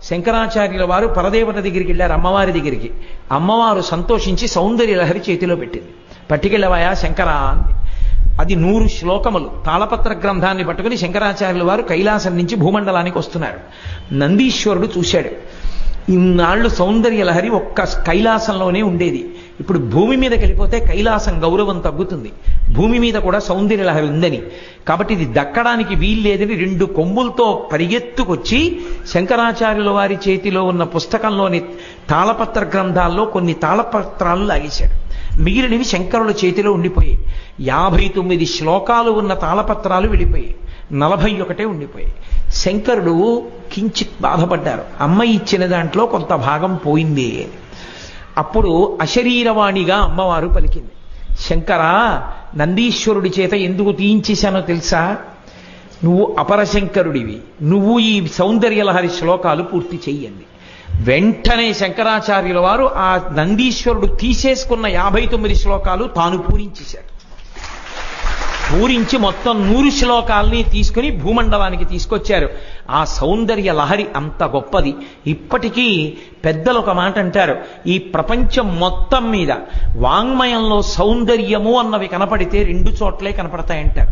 శంకరాచార్యుల వారు పరదేవత దగ్గరికి వెళ్ళారు, అమ్మవారి దగ్గరికి. అమ్మవారు సంతోషించి సౌందర్య లహరి చేతిలో పెట్టింది. పట్టుకెళ్ళవాయా శంకరా అంది. అది 100 శ్లోకములు తాళపత్ర గ్రంథాన్ని పట్టుకుని శంకరాచార్యుల వారు కైలాసం నుంచి భూమండలానికి వస్తున్నారు. నందీశ్వరుడు చూశాడు. ఇన్నాళ్ళు సౌందర్య లహరి ఒక్క కైలాసంలోనే ఉండేది. ఇప్పుడు భూమి మీదకి వెళ్ళిపోతే కైలాసం గౌరవం తగ్గుతుంది. భూమి మీద కూడా సౌందర్య లహరి ఉందని, కాబట్టి ఇది దక్కడానికి వీల్లేదని 2 కొమ్ములతో పరిగెత్తుకొచ్చి శంకరాచార్యుల వారి చేతిలో ఉన్న పుస్తకంలోని తాళపత్ర గ్రంథాల్లో కొన్ని తాళపత్రాలు లాగేశాడు. మిగిలినవి శంకరుల చేతిలో ఉండిపోయాయి. 59 శ్లోకాలు ఉన్న తాళపత్రాలు వెళ్ళిపోయాయి, 41 ఉండిపోయాయి. శంకరుడు కించిత్ బాధపడ్డారు. అమ్మ ఇచ్చిన దాంట్లో కొంత భాగం పోయింది. అప్పుడు అశరీరవాణిగా అమ్మవారు పలికింది, శంకరా, నందీశ్వరుడి చేత ఎందుకు తీయించేశానో తెలుసా? నువ్వు అపరశంకరుడివి, నువ్వు ఈ సౌందర్యలహరి శ్లోకాలు పూర్తి చెయ్యండి. వెంటనే శంకరాచార్యుల వారు ఆ నందీశ్వరుడు తీసేసుకున్న 59 శ్లోకాలు తాను పూరించేశారు. పూరించి మొత్తం 100 శ్లోకాలని తీసుకుని భూమండలానికి తీసుకొచ్చారు. ఆ సౌందర్య లహరి అంత గొప్పది. ఇప్పటికీ పెద్దలు ఒక మాట అంటారు, ఈ ప్రపంచం మొత్తం మీద వాంగ్మయంలో సౌందర్యము అన్నవి కనపడితే 2 చోట్లే కనపడతాయంటారు.